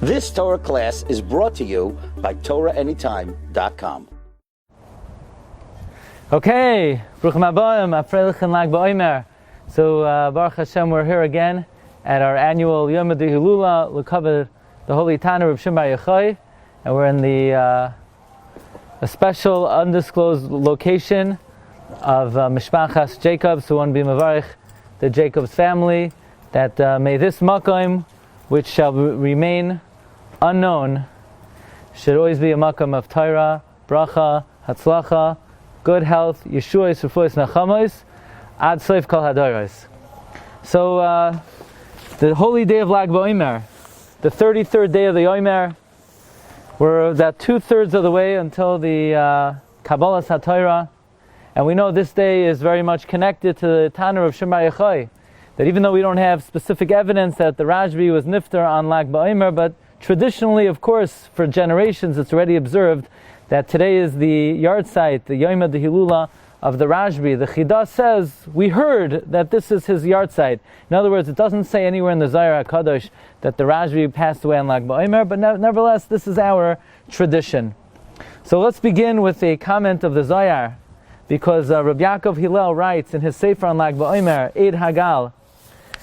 This Torah class is brought to you by TorahAnytime.com. Okay, Bruchim Habayim, Afreilichen Lag BaOmer. So Baruch Hashem, we're here again at our annual Yom Ha'Hilula, L'Kavod the Holy Tana of Shimon Bar Yochai, and we're in a special undisclosed location of Mishpachas Jacobs, who want to be Mavarich the Jacobs family, that may this makom, which shall remain unknown, should always be a makom of Torah, bracha, hatzlacha, good health, yeshuos, refuos, nachamos, ad soif kol hadoros. So the holy day of Lag BaOmer, the 33rd day of the Omer, we're about 2/3 of the way until the Kabbalas HaTorah, and we know this day is very much connected to the Tana of Shimon Bar Yochai, that even though we don't have specific evidence that the RASHBI was nifter on Lag BaOmer, but traditionally, of course, for generations, it's already observed that today is the yard site, the Yom Ha'Hilula of the RASHBI. The Chidah says, we heard that this is his yard site. In other words, it doesn't say anywhere in the Zohar HaKadosh that the RASHBI passed away on Lag BaOmer, but nevertheless, this is our tradition. So let's begin with a comment of the Zohar, because Rabbi Yaakov Hillel writes in his Sefer on Lag BaOmer, Eid Hagal,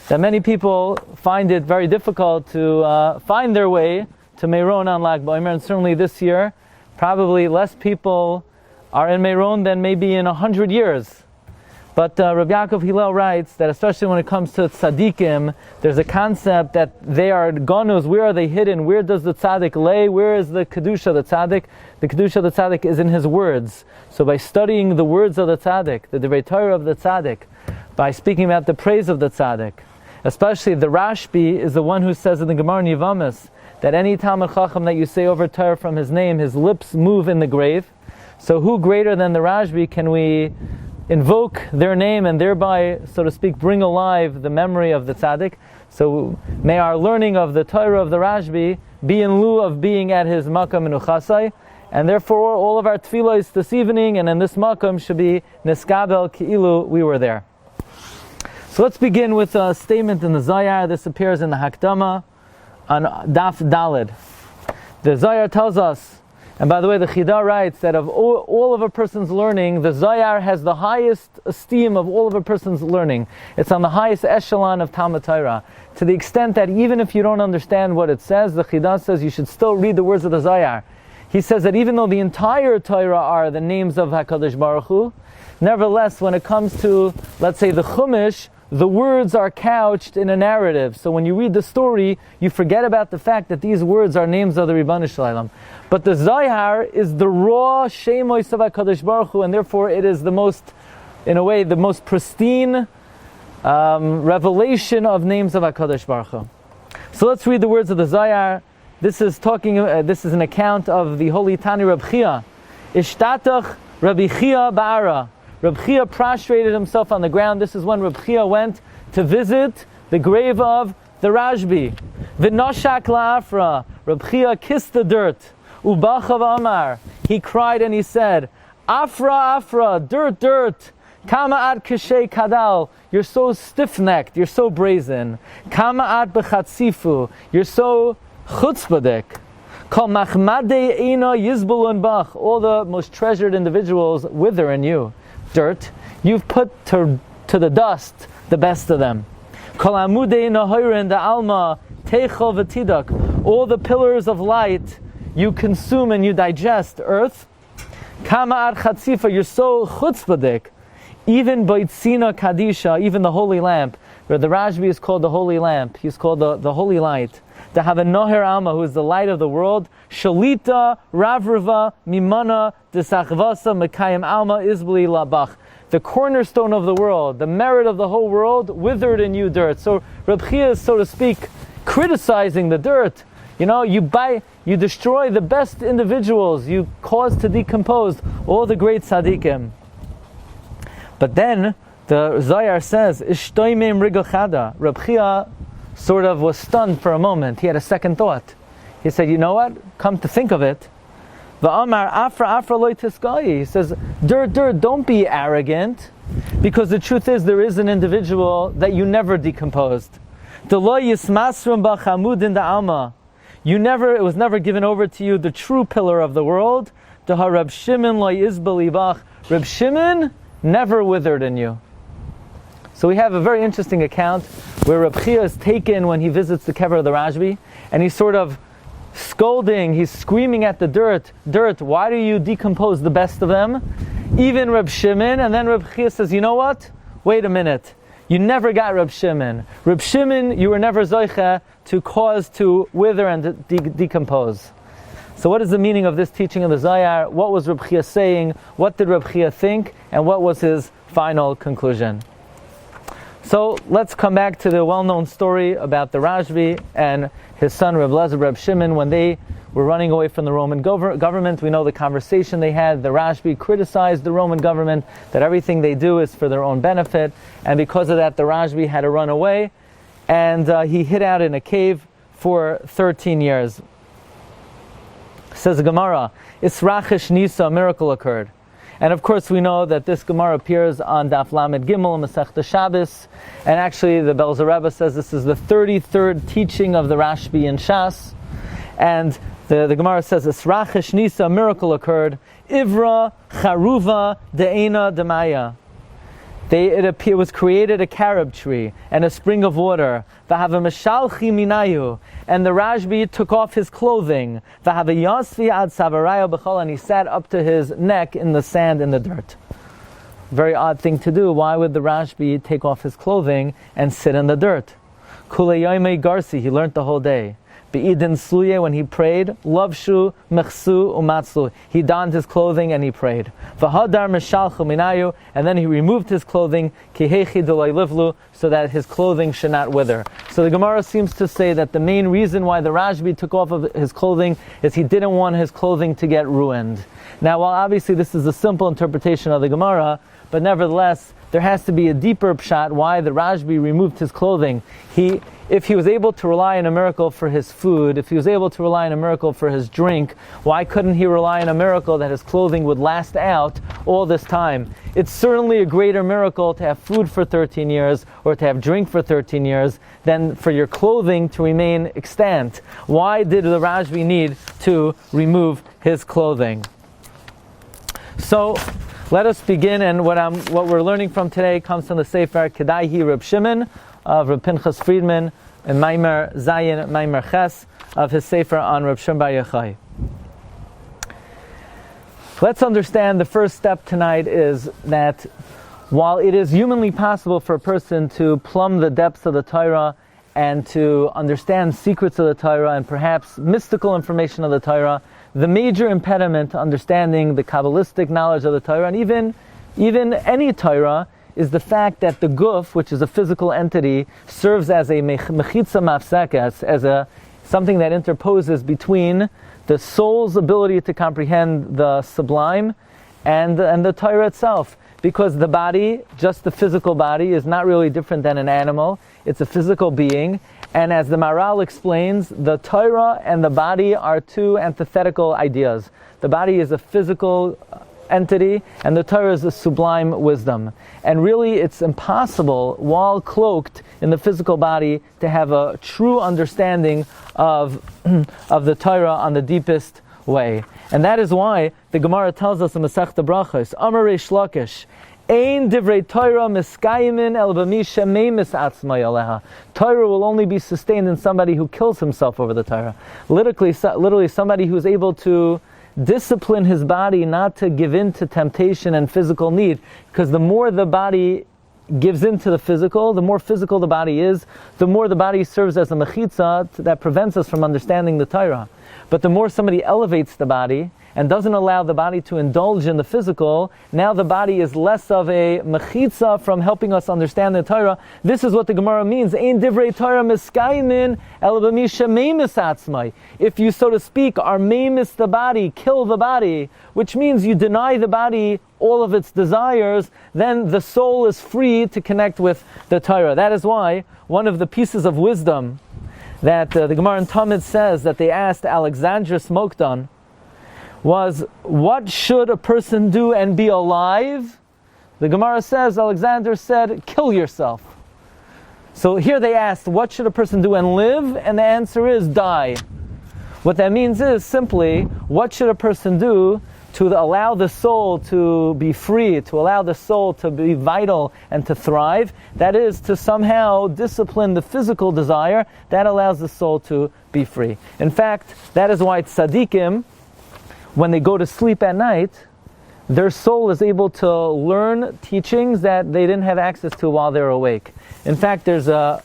that many people find it very difficult to find their way to Meron on Lag BaOmer, and certainly this year, probably less people are in Meron than maybe in 100 years. But Rabbi Yaakov Hillel writes that especially when it comes to tzaddikim, there's a concept that they are ganus. Where are they hidden? Where does the tzaddik lay? Where is the kedusha of the tzaddik? The kedusha of the tzaddik is in his words. So by studying the words of the tzaddik, the divrei Torah of the tzaddik, by speaking about the praise of the tzaddik, especially the RASHBI is the one who says in the Gemara Yivamis that any Talmid Chacham that you say over Torah from his name, his lips move in the grave. So who greater than the RASHBI can we invoke their name and thereby, so to speak, bring alive the memory of the tzaddik? So may our learning of the Torah of the RASHBI be in lieu of being at his makam menuchasai, and therefore all of our tefillos this evening and in this makam should be niskabel ki'ilu we were there. So let's begin with a statement in the Zohar. This appears in the Hakdama on Daf Daled. The Zohar tells us, and by the way, the Chidah writes that of all of a person's learning, the Zohar has the highest esteem of all of a person's learning. It's on the highest echelon of Talmud Torah, to the extent that even if you don't understand what it says, the Chidah says you should still read the words of the Zohar. He says that even though the entire Torah are the names of HaKadosh Baruch Hu, nevertheless, when it comes to, let's say, the Chumash, the words are couched in a narrative. So when you read the story, you forget about the fact that these words are names of the Ribbon Shalom. But the Zohar is the raw Shemois of HaKadosh Baruch Hu, and therefore it is the most, in a way, the most pristine revelation of names of HaKadosh Baruch Hu. So let's read the words of the Zohar. This is an account of the holy Tani Reb Chia. Ishtatach Rabbi Chia Ba'ara. Reb Chia prostrated himself on the ground. This is when Reb Chia went to visit the grave of the RASHBI. V'noshak la'afra. Reb Chia kissed the dirt. Ubachav Amar. He cried and he said, Afra, Afra, dirt, dirt. Kama ad kashay kadal. You're so stiff-necked. You're so brazen. Kama ad b'chatzifu. You're so chutzpahdik. Kol machmadei eina yizbulun bach. All the most treasured individuals wither in you. Dirt, you've put to the dust the best of them. Kol amudei nahorin da alma teichel v'tidak. All the pillars of light you consume and you digest. Earth, kama ad chatzifa. You're so chutzpahdik. Even baitzina kadisha, even the holy lamp, where the RASHBI is called the holy lamp. He's called the holy light. To have a Noher Alma, who is the light of the world. Shalita, Ravriva, Mimana, Desachvasa, Mekayim Alma, Izbli Labach. The cornerstone of the world, the merit of the whole world, withered in you dirt. So Reb Chia is, so to speak, criticizing the dirt. You know, you destroy the best individuals, you cause to decompose all the great tzaddikim. But then, the Zohar says, Ishtoimim Rigachada. Reb Chia sort of was stunned for a moment. He had a second thought. He said, you know what? Come to think of it, V'amar afra afra loy tiskai. He says, dirt, dirt, don't be arrogant, because the truth is there is an individual that you never decomposed. The lo yismasrum b'chamudin da alma. It was never given over to you, the true pillar of the world. Reb Shimon lo yizbal ibach. Reb Shimon never withered in you. So we have a very interesting account where Reb Chia is taken when he visits the kever of the Rashbi, and he's sort of scolding, he's screaming at the dirt, why do you decompose the best of them? Even Reb Shimon, and then Reb Chia says, you know what? Wait a minute. You never got Reb Shimon. Reb Shimon, you were never zoicha to cause to wither and to decompose. So what is the meaning of this teaching of the Zohar? What was Reb Chia saying? What did Reb Chia think? And what was his final conclusion? So let's come back to the well-known story about the Rashbi and his son Reb Lezer, Reb Shimon, when they were running away from the Roman government. We know the conversation they had. The Rashbi criticized the Roman government, that everything they do is for their own benefit, and because of that the Rashbi had to run away, and he hid out in a cave for 13 years. Says the Gemara, Israchish Nisa, a miracle occurred. And of course we know that this Gemara appears on Daf Lamed Gimel, Masechta Shabbos, and actually the Belzer Rebbe says this is the 33rd teaching of the Rashbi in Shas, and the Gemara says, Esrachish Nisa, a miracle occurred, Ivra Charuva De'ena Demaya. It was created a carob tree and a spring of water. V'hava meshalchi minayu, and the Rashbi took off his clothing. V'hava yasvi ad savarayo b'chol, and he sat up to his neck in the sand, in the dirt. Very odd thing to do. Why would the Rashbi take off his clothing and sit in the dirt? Kule yoymei garsi, he learned the whole day. Be'idin sluye, when he prayed, lavshu mechsu umatzlu, he donned his clothing and he prayed. V'hadar meshalchu minayu, and then he removed his clothing, kihechi delay livlu, so that his clothing should not wither. So the Gemara seems to say that the main reason why the Rashbi took off of his clothing is he didn't want his clothing to get ruined. Now, while obviously this is a simple interpretation of the Gemara, but nevertheless, there has to be a deeper pshat why the Rashbi removed his clothing. If he was able to rely on a miracle for his food, if he was able to rely on a miracle for his drink, why couldn't he rely on a miracle that his clothing would last out all this time? It's certainly a greater miracle to have food for 13 years or to have drink for 13 years than for your clothing to remain extant. Why did the Rashbi need to remove his clothing? So, let us begin, and what we're learning from today comes from the Sefer Kedaihi Reb Shimon of Reb Pinchas Friedman and Maimer Zayin, Maimer Ches of his Sefer on Reb Shimon Bar Yochai. Let's understand the first step tonight is that while it is humanly possible for a person to plumb the depths of the Torah and to understand secrets of the Torah and perhaps mystical information of the Torah, the major impediment to understanding the Kabbalistic knowledge of the Torah, and even any Torah, is the fact that the guf, which is a physical entity, serves as a mechitza mafsekas, as something that interposes between the soul's ability to comprehend the sublime and the Torah itself. Because the body, just the physical body, is not really different than an animal. It's a physical being. And as the Maral explains, the Torah and the body are two antithetical ideas. The body is a physical entity, and the Torah is a sublime wisdom. And really, it's impossible, while cloaked in the physical body, to have a true understanding of the Torah on the deepest way. And that is why the Gemara tells us in Masechta Brachos, Amar Reish Lakish, Ein divrei Torah miskayimin el b'mi shemeimis atzmai aleha. Torah will only be sustained in somebody who kills himself over the Torah. Literally somebody who's able to discipline his body not to give in to temptation and physical need. Because the more the body gives into the physical, the more physical the body is, the more the body serves as a mechitza that prevents us from understanding the Torah. But the more somebody elevates the body and doesn't allow the body to indulge in the physical, now the body is less of a mechitza from helping us understand the Torah. This is what the Gemara means. Ein divrei Torah miskayimin el b'mi shemeimis atzmai. If you, so to speak, are meimis the body, kill the body, which means you deny the body all of its desires, then the soul is free to connect with the Torah. That is why one of the pieces of wisdom that the Gemara in Talmud says that they asked Alexandrus Mokdan was, what should a person do and be alive? The Gemara says, Alexander said, kill yourself. So here they asked, what should a person do and live? And the answer is die. What that means is simply, what should a person do to allow the soul to be free, to allow the soul to be vital and to thrive? That is, to somehow discipline the physical desire that allows the soul to be free. In fact, that is why tzaddikim, when they go to sleep at night, their soul is able to learn teachings that they didn't have access to while they were awake. In fact, there's a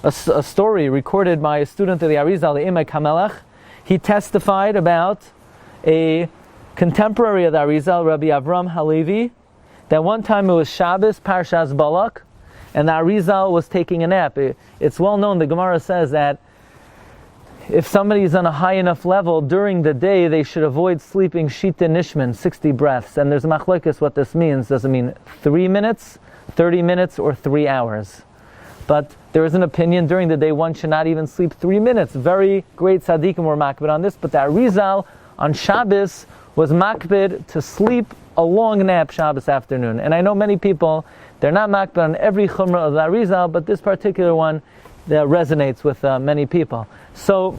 story recorded by a student of the Arizal, the Emek HaMelech. He testified about a contemporary of the Arizal, Rabbi Avram Halevi, that one time it was Shabbos, Parshas Balak, and the Arizal was taking a nap. It's well known, the Gemara says that if somebody is on a high enough level during the day, they should avoid sleeping Shita Nishman, 60 breaths. And there's machlokes what this means. Does it mean 3 minutes, 30 minutes, or 3 hours? But there is an opinion during the day one should not even sleep 3 minutes. Very great tzaddikim were makbid on this, but the Arizal on Shabbos was makbid to sleep a long nap Shabbos afternoon. And I know many people, they're not makbid on every chumrah of the Arizal, but this particular one that resonates with many people. So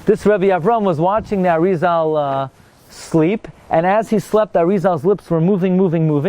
this Rabbi Avram was watching the Arizal sleep, and as he slept, the Arizal's lips were moving,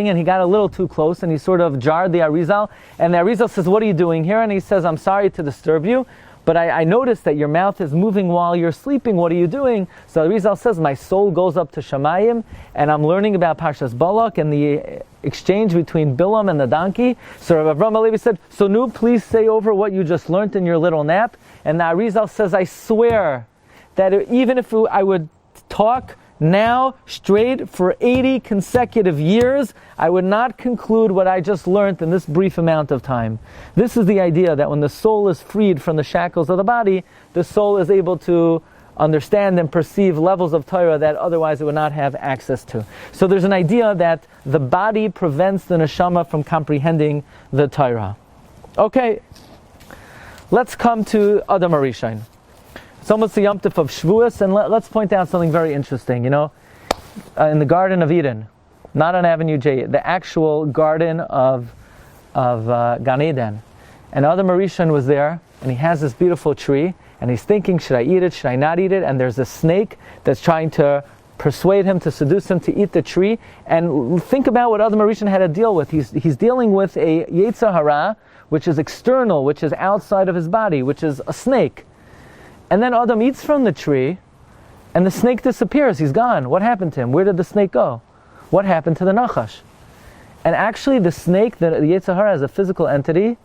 and he got a little too close, and he sort of jarred the Arizal, and the Arizal says, "What are you doing here?" And he says, "I'm sorry to disturb you, but I noticed that your mouth is moving while you're sleeping. What are you doing?" So the Arizal says, "My soul goes up to Shamayim, and I'm learning about Parshas Balak and the exchange between Bilam and the donkey." So Rabbi Avram Halevi said, "So nu, please say over what you just learned in your little nap." And the Arizal says, "I swear that even if I would talk now straight for 80 consecutive years, I would not conclude what I just learned in this brief amount of time." This is the idea that when the soul is freed from the shackles of the body, the soul is able to understand and perceive levels of Torah that otherwise it would not have access to. So there's an idea that the body prevents the neshama from comprehending the Torah. Okay, let's come to Adam HaRishon. It's almost the Yom Tov of Shavuos, and let's point out something very interesting. In the Garden of Eden, not on Avenue J, the actual Garden of Gan Eden, and Adam HaRishon was there, and he has this beautiful tree, and he's thinking, should I eat it, should I not eat it? And there's a snake that's trying to persuade him, to seduce him to eat the tree. And think about what Adam HaRishon had to deal with. He's dealing with a Yetzer Hara, which is external, which is outside of his body, which is a snake. And then Adam eats from the tree, and the snake disappears. He's gone. What happened to him? Where did the snake go? What happened to the Nachash? And actually the snake, the Yetzer Hara, as a physical entity,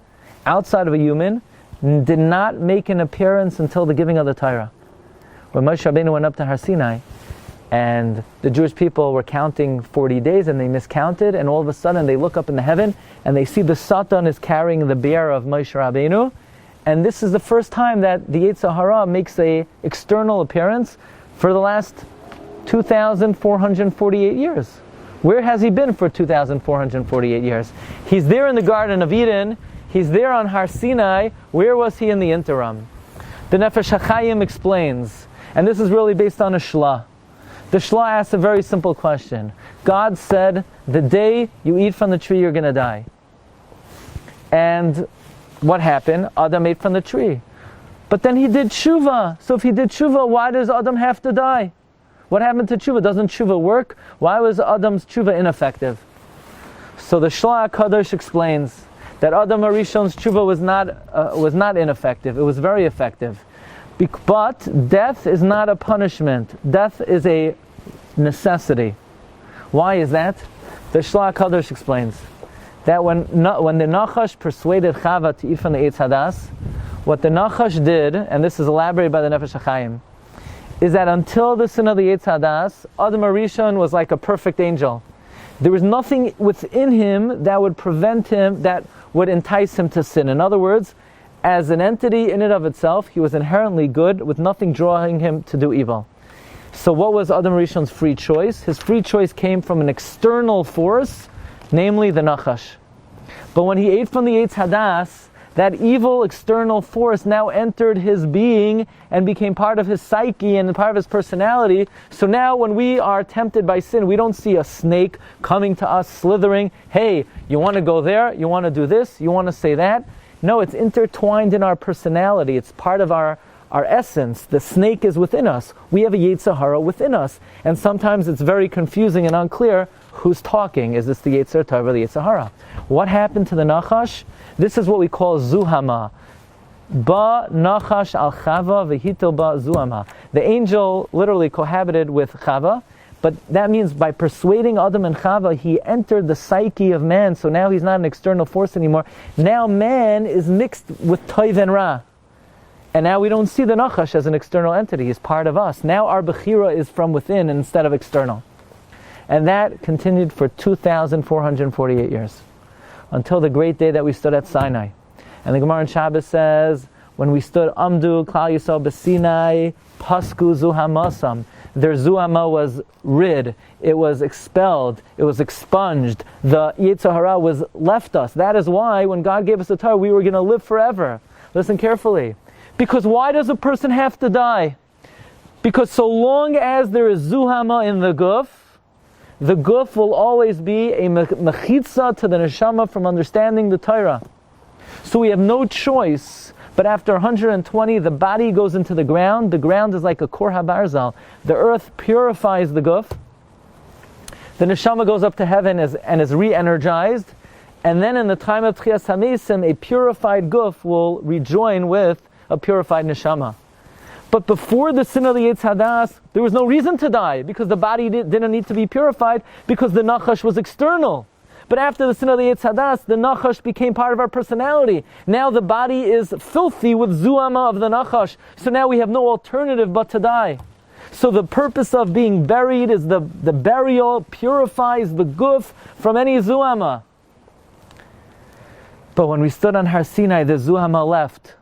outside of a human, did not make an appearance until the giving of the Torah. When Moshe Rabbeinu went up to Har Sinai, and the Jewish people were counting 40 days, and they miscounted, and all of a sudden they look up in the heaven, and they see the Satan is carrying the bear of Moshe Rabbeinu, and this is the first time that the Yetzer Hara makes a external appearance for the last 2,448 years. Where has he been for 2,448 years? He's there in the Garden of Eden. He's there on Har Sinai. Where was he in the interim? The Nefesh HaChaim explains, and this is really based on a shla. The shla asks a very simple question. God said, the day you eat from the tree, you're going to die. And what happened? Adam ate from the tree. But then he did tshuva. So if he did tshuva, why does Adam have to die? What happened to tshuva? Doesn't tshuva work? Why was Adam's tshuva ineffective? So the Shla HaKadosh explains that Adam HaRishon's tshuva was not ineffective. It was very effective. But death is not a punishment. Death is a necessity. Why is that? The Shla HaKadosh explains that when the Nachash persuaded Chava to eat from the Eitz Hadas, what the Nachash did, and this is elaborated by the Nefesh HaChaim, is that until the sin of the Eitz Hadas, Adam HaRishon was like a perfect angel. There was nothing within him that would prevent him, that would entice him to sin. In other words, as an entity in and of itself, he was inherently good, with nothing drawing him to do evil. So what was Adam HaRishon's free choice? His free choice came from an external force, namely the Nachash. But when he ate from the Eitz Hadas, that evil external force now entered his being and became part of his psyche and part of his personality. So now when we are tempted by sin, we don't see a snake coming to us slithering, hey, you want to go there? You want to do this? You want to say that? No, it's intertwined in our personality. It's part of our our essence, the snake is within us. We have a Yetzer Hara within us. And sometimes it's very confusing and unclear who's talking. Is this the Yetzer Tov or the Yetzer Hara? What happened to the Nachash? This is what we call Zuhama. Ba Nachash al Chava v'hito ba Zuhama. The angel literally cohabited with Chava, but that means by persuading Adam and Chava, he entered the psyche of man, so now he's not an external force anymore. Now man is mixed with Toiv and Ra. And now we don't see the Nachash as an external entity, he's part of us. Now our Bechira is from within instead of external. And that continued for 2,448 years, until the great day that we stood at Sinai. And the Gemara in Shabbos says, when we stood Amdu, Klal Yisrael B'Sinai, Pasku Zuhamasam, their Zuhama was rid, it was expelled, it was expunged, the Yetzer Hara was left us. That is why when God gave us the Torah, we were going to live forever. Listen carefully. Because why does a person have to die? Because so long as there is Zuhama in the guf will always be a mechitza to the neshama from understanding the Torah. So we have no choice, but after 120, the body goes into the ground. The ground is like a kor habarzal. The earth purifies the guf. The neshama goes up to heaven and is re-energized. And then in the time of Tchias HaMeisim, a purified guf will rejoin with a purified neshama. But before the sin of the Yetz Hadas, there was no reason to die, because the body didn't need to be purified, because the Nachash was external. But after the sin of the Yetz Hadas, the Nachash became part of our personality. Now the body is filthy with Zuhama of the Nachash. So now we have no alternative but to die. So the purpose of being buried is the burial purifies the guf from any Zuhama. But when we stood on Har Sinai, the Zuhama left.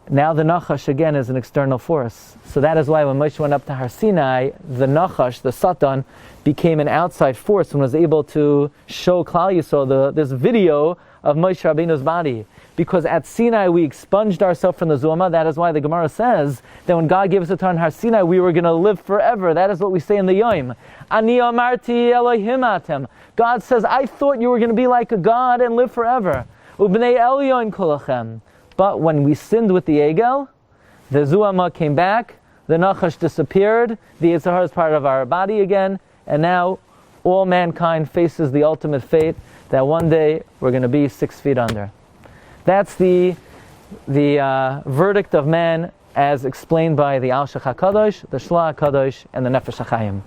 Now the Nachash again is an external force. So that is why when Moshe went up to Har Sinai, the Nachash, the Satan, became an outside force and was able to show Klal Yisrael this video of Moshe Rabbeinu's body. Because at Sinai we expunged ourselves from the Zuhama. That is why the Gemara says that when God gave us the Torah on Har Sinai, we were going to live forever. That is what we say in the Yom. Ani amarti Elohim atem. God says, I thought you were going to be like a God and live forever. Ubnei Elyon kolachem. But when we sinned with the Egel, the Zuhama came back, the Nachash disappeared, the Yetzer Hara is part of our body again, and now all mankind faces the ultimate fate that one day we're going to be 6 feet under. That's the verdict of man as explained by the Al Shech HaKadosh, the Shla HaKadosh, and the Nefesh HaChaim.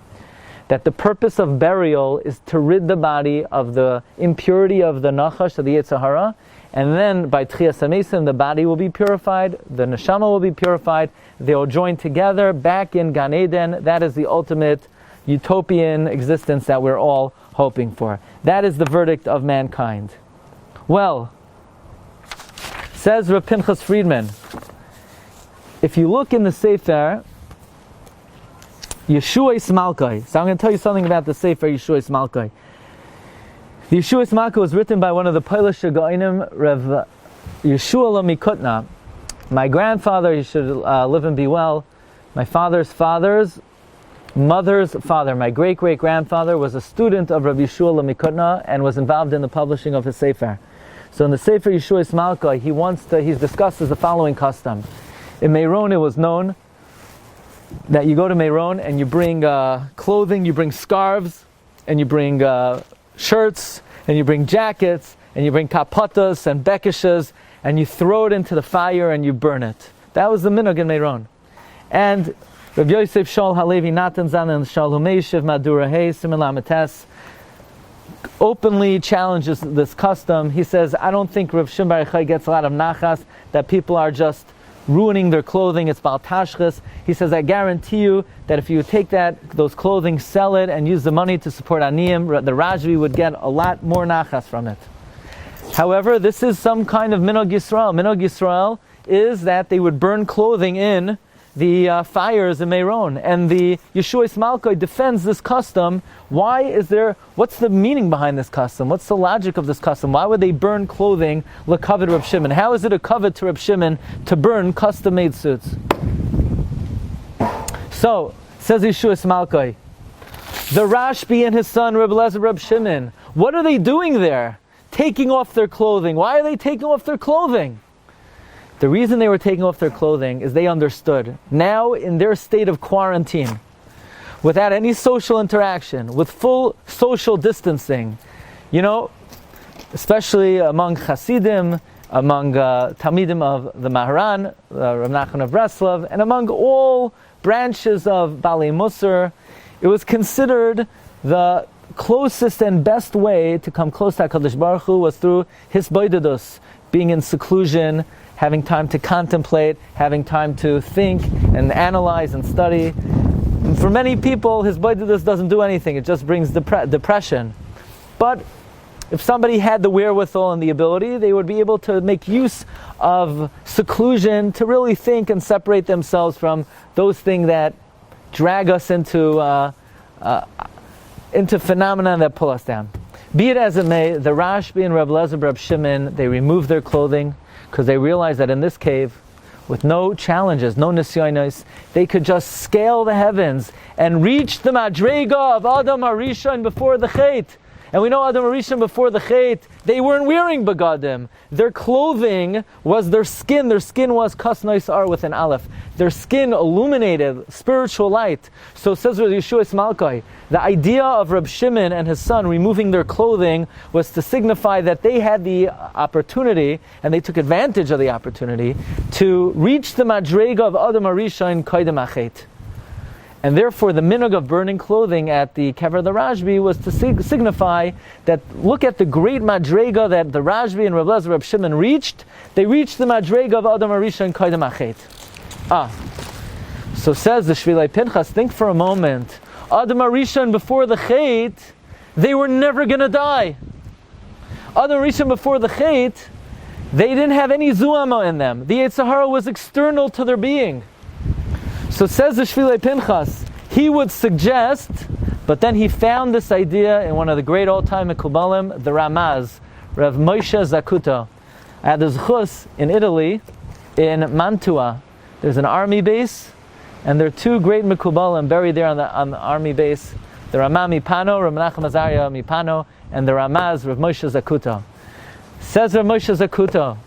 That the purpose of burial is to rid the body of the impurity of the Nachash, of the Yetzer Hara, and then by Tchias HaMeisim, the body will be purified, the neshama will be purified, they will join together back in Gan Eden. That is the ultimate utopian existence that we're all hoping for. That is the verdict of mankind. Well, says Rav Pinchas Friedman, if you look in the Sefer, Yeshua's Malkai. So I'm going to tell you something about the Sefer Yeshua's Malkai. The Yeshua's Malkai was written by one of the Polish Gaonim, Rav Yeshua Lamikutna. My grandfather, he should live and be well, my father's mother's father, my great-great-grandfather, was a student of Rav Yeshua Lamikutna and was involved in the publishing of his Sefer. So in the Sefer Yeshua's Malkai, he discusses the following custom. In Meron, it was known that you go to Meron and you bring clothing, you bring scarves, and you bring shirts, and you bring jackets, and you bring kapatas and bekishes, and you throw it into the fire and you burn it. That was the minhag in Meron. And Rav Yosef Shol Halevi Natan Zan and Shalom Meishiv Madura Hey Siman Lamates openly challenges this custom. He says, I don't think Rav Shimon Bar Yochai gets a lot of nachas, that people are just ruining their clothing, it's Baal Tashchis. He says, I guarantee you that if you take those clothing, sell it, and use the money to support Aniyim, the Rashbi would get a lot more nachas from it. However, this is some kind of Minhag Yisrael. Minhag Yisrael is that they would burn clothing in the fires in Meron. And the Yeshua's Malkai defends this custom. What's the meaning behind this custom? What's the logic of this custom? Why would they burn clothing l'kavod Reb Shimon? How is it a kavod to Reb Shimon to burn custom-made suits? So, says Yeshua's Malkai, the Rashbi and his son Reb Eliezer Reb Shimon, what are they doing there? Taking off their clothing. Why are they taking off their clothing? The reason they were taking off their clothing is they understood. Now, in their state of quarantine, without any social interaction, with full social distancing, especially among Hasidim, among Talmidim of the Meron, Rav Nachman of Breslov, and among all branches of Balei Musar, it was considered the closest and best way to come close to HaKadosh Baruch Hu was through hisboidedus, being in seclusion, having time to contemplate, having time to think and analyze and study. And for many people, hisboidedus doesn't do anything, it just brings depression. But if somebody had the wherewithal and the ability, they would be able to make use of seclusion to really think and separate themselves from those things that drag us into phenomena that pull us down. Be it as it may, the Rashbi and Rabbi Lezer, Rabbi Shimon, they removed their clothing because they realized that in this cave, with no challenges, no nisyonos, they could just scale the heavens and reach the madrega of Adam HaRishon before the Chet. And we know Adam HaRishon before the Chet, they weren't wearing begadim. Their clothing was their skin. Their skin was kas noisar with an aleph. Their skin illuminated spiritual light. So says Rabbi Yeshua Malkai, the idea of Reb Shimon and his son removing their clothing was to signify that they had the opportunity, and they took advantage of the opportunity, to reach the madrega of Adam HaRishon koydem hachet. And therefore, the minhag of burning clothing at the kever of the Rashbi was to signify that, look at the great madrega that the Rashbi and Rabbi Lezer, Rabbi Shimon reached. They reached the madrega of Adam HaRishon koydem hachet. So says the Shvilei Pinchas, think for a moment. Adam HaRishon before the Chet, they were never going to die. Adam HaRishon before the Chet, they didn't have any zuama in them. The Yetzer Hara was external to their being. So says the Shvilei Pinchas, he would suggest, but then he found this idea in one of the great all-time Mekubalim, the Ramaz, Rav Moshe Zakuta. At the Zchus in Italy, in Mantua, there's an army base, and there are two great Mekubalim buried there on the army base, the Ramah Mipano, Rav Menachem Azariah Mipano, and the Ramaz, Rav Moshe Zakuta. Says Rav Moshe Zakuta,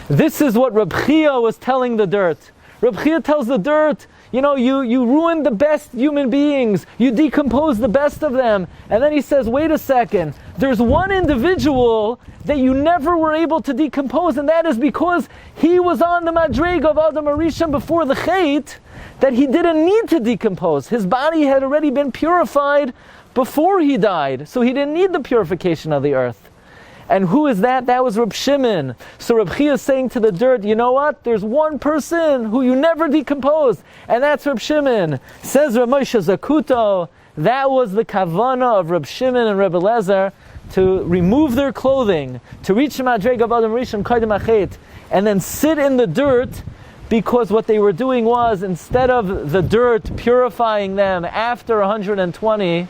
this is what Reb Chia was telling the dirt. Reb Chia tells the dirt, you ruin the best human beings. You decompose the best of them. And then he says, wait a second. There's one individual that you never were able to decompose, and that is because he was on the madrega of Adam HaRishon before the Chet, that he didn't need to decompose. His body had already been purified before he died. So he didn't need the purification of the earth. And who is that? That was Reb Shimon. So Reb Chia is saying to the dirt, you know what? There's one person who you never decomposed, and that's Reb Shimon. Says Reb Moshe Zakuto, that was the kavana of Reb Shimon and Reb Lezer to remove their clothing, to reach the madrega of Adam HaRishon koydem hachet, and then sit in the dirt, because what they were doing was, instead of the dirt purifying them after 120,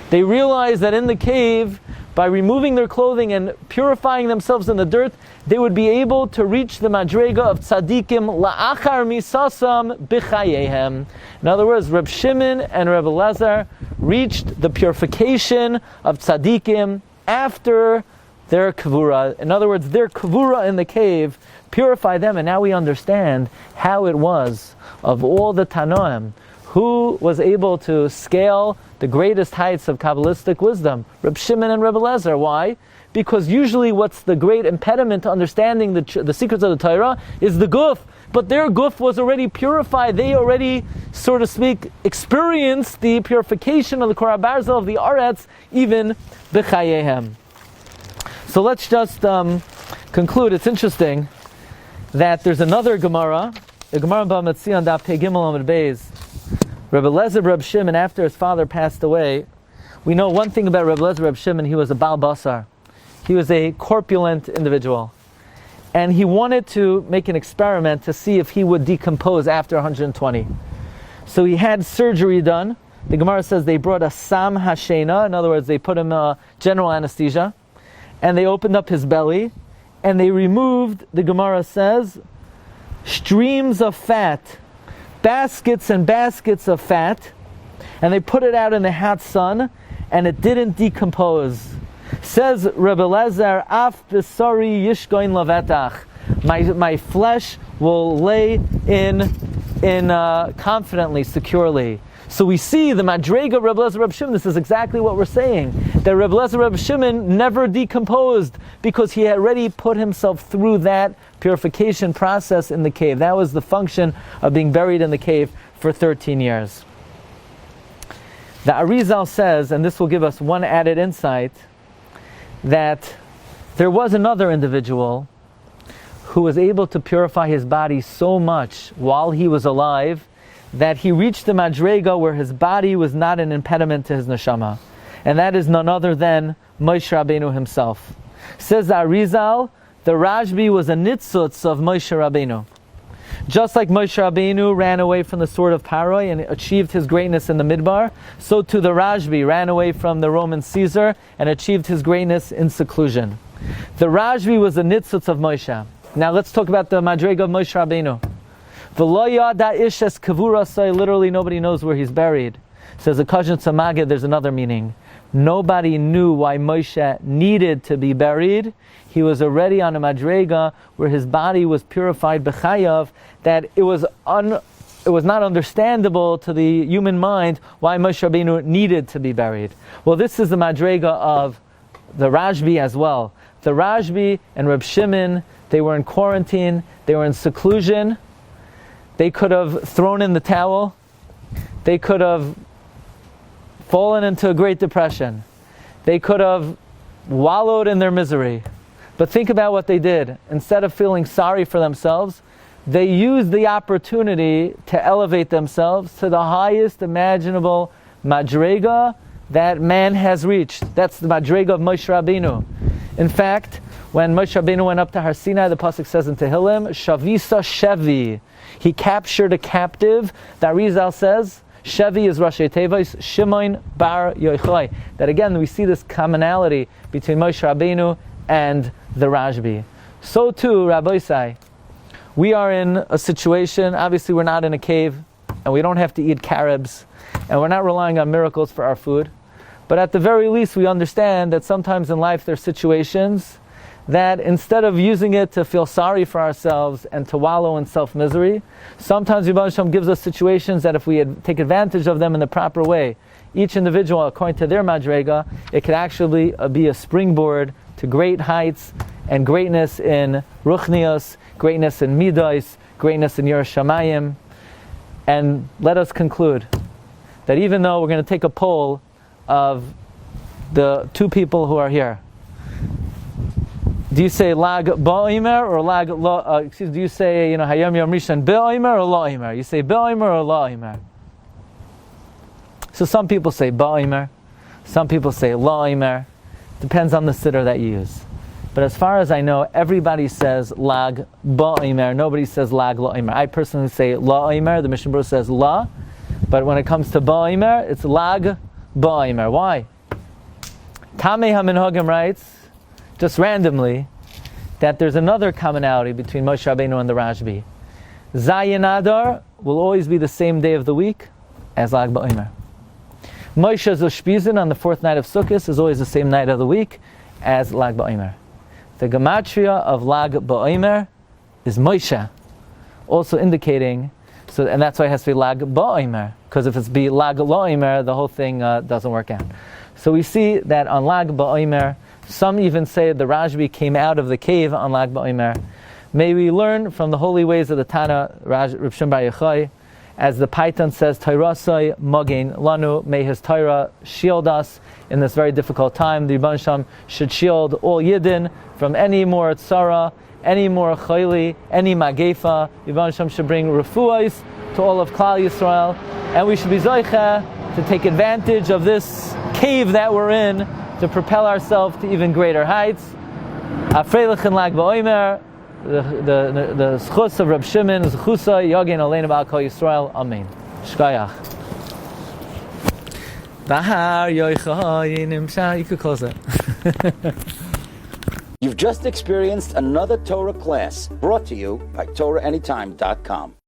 they realized that in the cave, by removing their clothing and purifying themselves in the dirt, they would be able to reach the madrega of tzaddikim la'achar misasam b'chayehem. In other words, Reb Shimon and Reb Lezer reached the purification of tzaddikim after their kavura. In other words, their kavura in the cave purified them, and now we understand how it was of all the Tanoim who was able to scale the greatest heights of Kabbalistic wisdom, Reb Shimon and Reb Lezer. Why? Because usually what's the great impediment to understanding the secrets of the Torah is the guf. But their guf was already purified. They already, so to speak, experienced the purification of the Korah Barzel of the Aretz, even b'chayehem. So let's just conclude. It's interesting that there's another Gemara, the Gemara B'Metzi on Daf Pei Gimel Amud Beis. Rebbe Lezer Reb Shimon, after his father passed away, we know one thing about Rebbe Lezer Reb Shimon, he was a Baal Basar. He was a corpulent individual. And he wanted to make an experiment to see if he would decompose after 120. So he had surgery done. The Gemara says they brought a Sam Hashena, in other words, they put him general anesthesia, and they opened up his belly, and they removed, the Gemara says, streams of fat, baskets and baskets of fat, and they put it out in the hot sun, and it didn't decompose. Says Rebbe Lezer, Af besari yishgoin lavetach. My flesh will lay in confidently, securely. So we see the Madrega Rebbi Eliezer Reb Shimon. This is exactly what we're saying. That Rebbi Eliezer Reb Shimon never decomposed because he had already put himself through that purification process in the cave. That was the function of being buried in the cave for 13 years. The Arizal says, and this will give us one added insight, that there was another individual who was able to purify his body so much while he was alive that he reached the Madrega where his body was not an impediment to his neshama. And that is none other than Moshe Rabbeinu himself. Says the Arizal, the RASHBI was a nitzutz of Moshe Rabbeinu. Just like Moshe Rabbeinu ran away from the sword of Paroi and achieved his greatness in the Midbar, so too the RASHBI ran away from the Roman Caesar and achieved his greatness in seclusion. The RASHBI was a nitzutz of Moshe. Now let's talk about the Madrega of Moshe Rabbeinu. Literally nobody knows where he's buried. Says the Kazhan Tzamagid, there's another meaning. Nobody knew why Moshe needed to be buried. He was already on a Madrega where his body was purified b'chayav, that it was not understandable to the human mind why Moshe Rabbeinu needed to be buried. Well, this is the Madrega of the RASHBI as well. The RASHBI and Reb Shimon, they were in quarantine, they were in seclusion. They could have thrown in the towel. They could have fallen into a Great Depression. They could have wallowed in their misery. But think about what they did. Instead of feeling sorry for themselves, they used the opportunity to elevate themselves to the highest imaginable Madrega that man has reached. That's the Madrega of Moshe Rabbeinu. In fact, when Moshe Rabbeinu went up to Har Sinai, the pasuk says in Tehillim, Shavisa Shevi. He captured a captive. The Arizal says, Shevi is Rashi Tevos, Shimon bar Yochai. That again, we see this commonality between Moshe Rabbeinu and the RASHBI. So too, Rabbi Sai, we are in a situation, obviously we're not in a cave, and we don't have to eat carobs, and we're not relying on miracles for our food. But at the very least, we understand that sometimes in life there are situations that instead of using it to feel sorry for ourselves and to wallow in self-misery, sometimes Yibam Shem gives us situations that if we take advantage of them in the proper way, each individual, according to their Madrega, it could actually be a springboard to great heights and greatness in Ruchnios, greatness in Midos, greatness in Yiras Shamayim. And let us conclude that even though we're going to take a poll of the two people who are here, do you say lag ba'omer or lag lo? Do you say hayom yom rishon ba'omer or la'omer? You say ba'omer or la'omer? So some people say ba'omer, some people say la'omer. Depends on the siddur that you use. But as far as I know, everybody says lag ba'omer. Nobody says lag la'omer. I personally say la'omer. The Mishnah Berurah says la, but when it comes to ba'omer, it's lag ba'omer. Why? Tamei HaMinhagim writes, just randomly, that there's another commonality between Moshe Rabbeinu and the RASHBI. Zayin Adar will always be the same day of the week as Lag BaOmer. Moshe Zoshpizin on the fourth night of Sukkot is always the same night of the week as Lag BaOmer. The gematria of Lag BaOmer is Moshe, also indicating, and that's why it has to be Lag BaOmer, because if it's be Lag LaOmer, the whole thing doesn't work out. So we see that on Lag BaOmer, some even say the RASHBI came out of the cave on Lag BaOmer. May we learn from the holy ways of the Tana, Reb Shimon bar Yochai, as the Paitan says, Tairasai Magen Lanu, may his Torah shield us in this very difficult time. The Yibam Shem should shield all Yidden from any more tzara, any more chayli, any magefa. Yibam Shem should bring refuahs to all of Klal Yisrael, and we should be zoicha to take advantage of this cave that we're in to propel ourselves to even greater heights. Afreilich and Lag BaOmer, the schus of Reb Shimon, zchusa yagin aleinu b'al kol Yisrael. Amen. Shkayach. Bahar yoichayin imsha. You could close it. You've just experienced another Torah class brought to you by TorahAnytime.com.